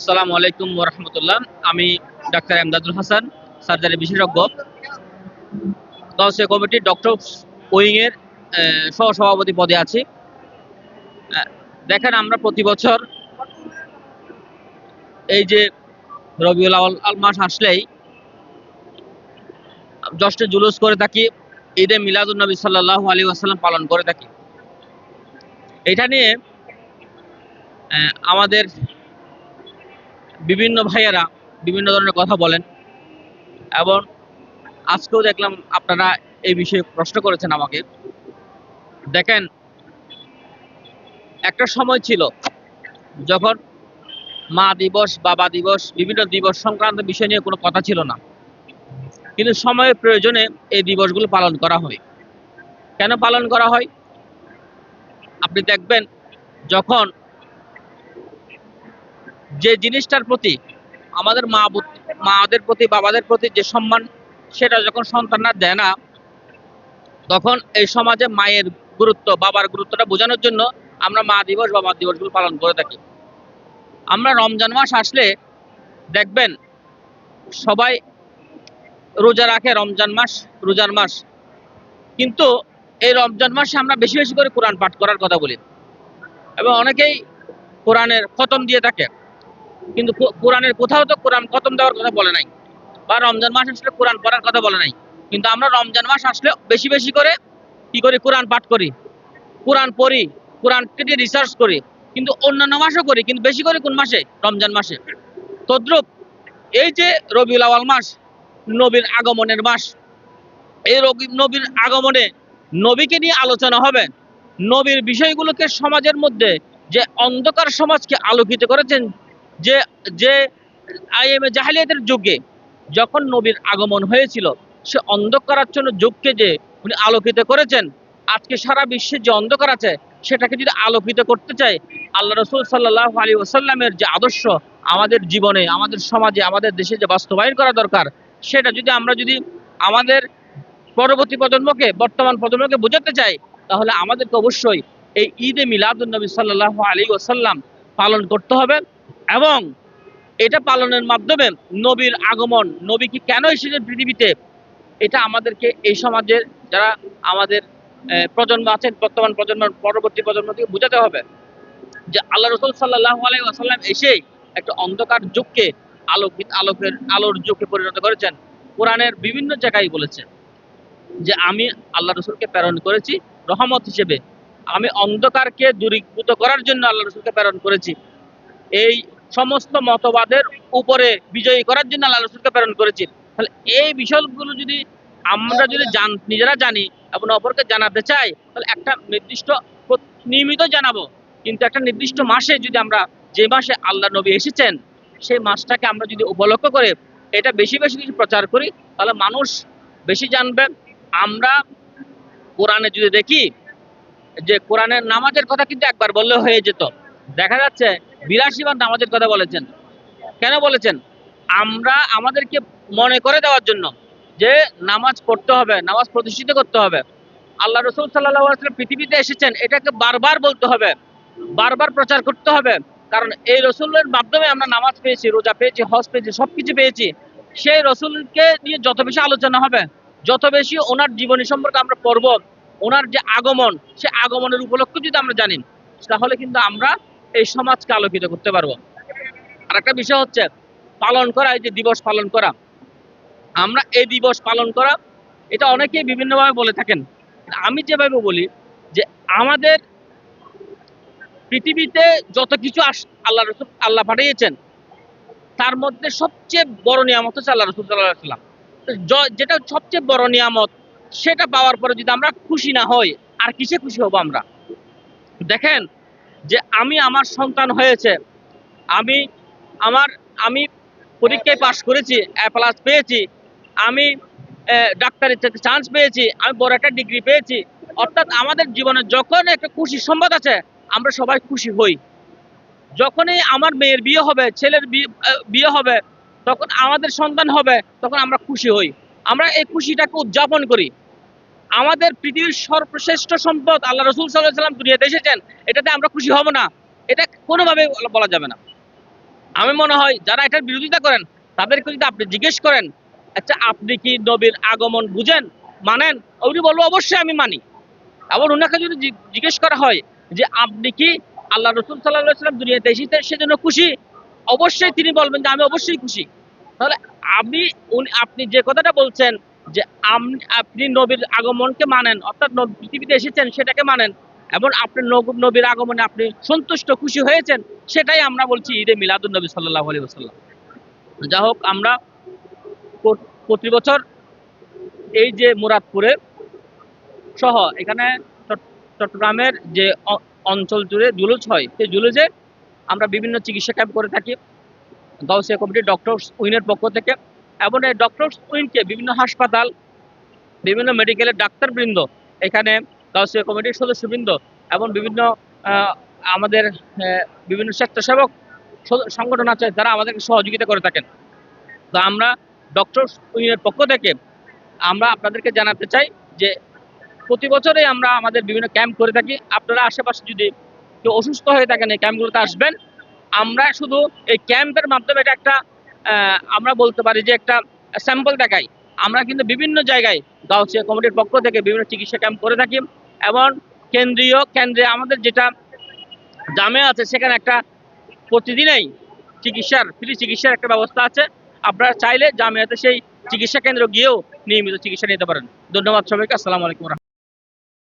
আসসালামু আলাইকুম ওয়া রাহমাতুল্লাহ। আমি ডাক্তার এমদাদুল হাসান, সার্জারি বিশেষজ্ঞ। গাউসিয়া কমিটির ডক্টরস উইং এর সহ-সভাপতি পদে আছি। দেখেন, আমরা প্রতি বছর এই যে রবিউল আউয়াল মাস আসলেই জশ্নে জুলুস করে থাকি, ঈদে মিলাদুন নবী সাল্লাল্লাহু আলাইহি ওয়াসাল্লাম পালন করে থাকি। এটা নিয়ে আমাদের বিভিন্ন ভাইয়েরা বিভিন্ন ধরনের কথা বলেন এবং আজকেও দেখলাম আপনারা এই বিষয়ে প্রশ্ন করেছেন আমাকে। দেখেন, একটা সময় ছিল যখন মা দিবস, বাবা দিবস, বিভিন্ন দিবস সংক্রান্ত বিষয় নিয়ে কোনো কথা ছিল না, কিন্তু সময়ের প্রয়োজনে এই দিবসগুলো পালন করা হয়। কেন পালন করা হয়? আপনি দেখবেন, যখন যে জিনিসটার প্রতি আমাদের মাদের প্রতি, বাবাদের প্রতি যে সম্মান, সেটা যখন সন্তানরা দেয় না, তখন এই সমাজে মায়ের গুরুত্ব, বাবার গুরুত্বটা বোঝানোর জন্য আমরা মা দিবস, বাবা দিবসগুলো পালন করে থাকি। আমরা রমজান মাস আসলে দেখবেন সবাই রোজা রাখে, রমজান মাস রোজার মাস, কিন্তু এই রমজান মাসে আমরা বেশি বেশি করে কোরআন পাঠ করার কথা বলি এবং অনেকেই কোরআনের খতম দিয়ে থাকে, কিন্তু কোরআনের কোথাও তো কোরআন খতম দেওয়ার কথা বলে নাই, বা রমজান মাস আসলে কোরআন পড়ার কথা বলে নাই। কিন্তু আমরা রমজান মাস আসলে বেশি বেশি করে কি করি? কোরআন পাঠ করি, কোরআন পড়ি, কোরআনকে নিয়ে রিসার্চ করি, কিন্তু অন্যান্য মাসও করি, কিন্তু বেশি করে কোন মাসে? রমজান মাসে। তদ্রূপ এই যে রবিউল আউয়াল মাস, নবীর আগমনের মাস, এই নবীর আগমনে নবীকে নিয়ে আলোচনা হবে, নবীর বিষয়গুলোকে সমাজের মধ্যে যে অন্ধকার সমাজকে আলোকিত করেছেন, যে যে আইএমএ জাহেলিয়াতের যুগে যখন নবীর আগমন হয়েছিল, সে অন্ধকারাচ্ছন্ন যুগকে যে উনি আলোকিত করেছেন, আজকে সারা বিশ্বে যে অন্ধকার আছে সেটাকে যদি আলোকিত করতে চাই, আল্লাহ রাসূল সাল্লাল্লাহু আলাইহি ওয়াসাল্লামের যে আদর্শ আমাদের জীবনে, আমাদের সমাজে, আমাদের দেশে যে বাস্তবায়ন করা দরকার, সেটা যদি আমরা আমাদের পরবর্তী প্রজন্মকে, বর্তমান প্রজন্মকে বোঝাতে চাই, তাহলে আমাদেরকে অবশ্যই এই ঈদে মিলাদুন নবী সাল্লাল্লাহু আলাইহি ওয়াসাল্লাম পালন করতে হবে। এবং এটা পালনের মাধ্যমে নবীর আগমন, নবী কি কেন এসেছেন পৃথিবীতে, এটা আমাদেরকে এই সমাজের যারা আমাদের প্রজন্ম আছেন, বর্তমান প্রজন্ম, পরবর্তী প্রজন্মকে বোঝাতে হবে যে আল্লাহ রাসূল সাল্লাল্লাহু আলাইহি ওয়াসাল্লাম এসেই একটা অন্ধকার যুগকে আলোর যুগে পরিণত করেছেন। কোরআনের বিভিন্ন জায়গায় বলেছেন যে আমি আল্লাহ রসুলকে প্রেরণ করেছি রহমত হিসেবে, আমি অন্ধকারকে দূরীভূত করার জন্য আল্লাহ রসুলকে প্রেরণ করেছি, এই সমস্ত মতবাদের উপরে বিজয়ী করার জন্য আল্লাহ রসুলকে প্রেরণ করেছি। তাহলে এই বিষয়গুলো যদি আমরা নিজেরা জানি এবং অপরকে জানাতে চাই, তাহলে একটা নির্দিষ্ট নিয়মিত জানাবো, কিন্তু একটা নির্দিষ্ট মাসে যদি আমরা, যে মাসে আল্লাহ নবী এসেছেন, সেই মাসটাকে আমরা যদি উপলক্ষ করে এটা বেশি বেশি কিছু প্রচার করি, তাহলে মানুষ বেশি জানবে। আমরা কোরআনে যদি দেখি যে কোরআনের নামাজের কথা কিন্তু একবার বললে হয়ে যেত, দেখা যাচ্ছে 82 বার নামাজের কথা বলেছেন। কেন বলেছেন? আমরা আমাদেরকে মনে করে দেওয়ার জন্য যে নামাজ পড়তে হবে, নামাজ প্রতিষ্ঠিত করতে হবে। আল্লাহ রাসূল সাল্লাল্লাহু আলাইহি ওয়াসাল্লাম পৃথিবীতে এসেছেন, এটাকে বারবার বলতে হবে, বারবার প্রচার করতে হবে, কারণ এই রসুলের মাধ্যমে আমরা নামাজ পেয়েছি, রোজা পেয়েছি, হজ পেয়েছি, সবকিছু পেয়েছি। সেই রসুলকে নিয়ে যত বেশি আলোচনা হবে, যত বেশি ওনার জীবনী সম্পর্কে আমরা পড়ব, ওনার যে আগমন, সে আগমনের উপলক্ষ যদি আমরা জানি, তাহলে কিন্তু আমরা এই সমাজকে আলোকিত করতে পারবো। আর একটা বিষয় হচ্ছে পালন করা, এই যে দিবস পালন করা, আমরা এই দিবস পালন করা, এটা অনেকেই বিভিন্নভাবে বলে থাকেন। আমি যেভাবে বলি যে আমাদের পৃথিবীতে যত কিছু আল্লাহ পাঠিয়েছেন, তার মধ্যে সবচেয়ে বড় নিয়ামত হচ্ছে আল্লাহ রাসূল সাল্লাল্লাহু আলাইহি ওয়াসাল্লাম। যেটা সবচেয়ে বড় নিয়ামত, সেটা পাওয়ার পরে যদি আমরা খুশি না হই, আর কিসে খুশি হব আমরা? দেখেন, যে আমার সন্তান হয়েছে, আমি আমার আমি পরীক্ষায় পাশ করেছি, A+ পেয়েছি, আমি ডাক্তারের চান্স পেয়েছি, আমি বড় একটা ডিগ্রি পেয়েছি, অর্থাৎ আমাদের জীবনে যখন একটা খুশির সংবাদ আছে, আমরা সবাই খুশি হই। যখনই আমার মেয়ের বিয়ে হবে, ছেলের বিয়ে হবে, তখন আমাদের সন্তান হবে, তখন আমরা খুশি হই, আমরা এই খুশিটাকে উদযাপন করি। আমাদের পৃথিবীর সর্বশ্রেষ্ঠ সম্পদ আল্লাহ রাসূল সাল্লাল্লাহু আলাইহি ওয়াসাল্লাম দুনিয়াতে এসেছেন, এটাতে আমরা খুশি হব না, এটা কোনোভাবে বলা যাবে না। আমি মনে হয় যারা এটার বিরোধিতা করেন তাদেরকে যদি আপনি জিজ্ঞেস করেন, আচ্ছা আপনি কি নবীর আগমন বুঝেন, মানেন? উনি বলবো অবশ্যই আমি মানি। আবার ওনাকে যদি জিজ্ঞেস করা হয় যে আপনি কি আল্লাহ রসুল সাল্লাল্লাহু আলাইহি সাল্লাম দুনিয়াতে এসেছে সেজন্য খুশি, অবশ্যই তিনি বলবেন যে আমি অবশ্যই খুশি। তাহলে আপনি আপনি যে কথাটা বলছেন যে আপনি নবীর আগমনকে মানেন, অর্থাৎ পৃথিবীতে এসেছেন সেটাকে মানেন, এবং আপনি নবীর আগমনে আপনি সন্তুষ্ট খুশি হয়েছেন, সেটাই আমরা বলছি ঈদে মিলাদুন নবী সাল্লাল্লাহু আলাইহি ওয়াসাল্লাম। যা হোক, আমরা প্রতি বছর এই যে মুরাদপুরে সহ এখানে চট্টগ্রামের যে অঞ্চল জুড়ে জুলুস হয়, সেই জুলুসে আমরা বিভিন্ন চিকিৎসা ক্যাম্প করে থাকি গাউসিয়া কমিটির ডক্টরস উইনের পক্ষ থেকে। এবং এই ডক্টরস উইনকে বিভিন্ন হাসপাতাল, বিভিন্ন মেডিকেলের ডাক্তারবৃন্দ, এখানে গাউসিয়া কমিটির সদস্যবৃন্দ এবং বিভিন্ন আমাদের বিভিন্ন স্বেচ্ছাসেবক সংগঠন আছে যারা আমাদেরকে সহযোগিতা করে থাকেন। তো আমরা ডক্টরস উইনের পক্ষ থেকে আমরা আপনাদেরকে জানাতে চাই যে প্রতি বছরই আমরা আমাদের বিভিন্ন ক্যাম্প করে থাকি। আপনারা আশেপাশে যদি কেউ অসুস্থ হয়ে থাকেন এই ক্যাম্পগুলোতে আসবেন। আমরা শুধু এই ক্যাম্পের মাধ্যমে এটা একটা আমরা বলতে পারি যে একটা স্যাম্পল দেখাই। আমরা কিন্তু বিভিন্ন জায়গায় গাউসিয়া কমিটির পক্ষ থেকে বিভিন্ন চিকিৎসা ক্যাম্প করে থাকি, এবং কেন্দ্রে আমাদের যেটা জামে আছে সেখানে একটা প্রতিদিনই ফ্রি চিকিৎসার একটা ব্যবস্থা আছে। আপনারা চাইলে জামিয়াতে সেই চিকিৎসা কেন্দ্র গিয়েও নিয়মিত চিকিৎসা নিতে পারেন। ধন্যবাদ সবাইকে। আসসালামু আলাইকুম।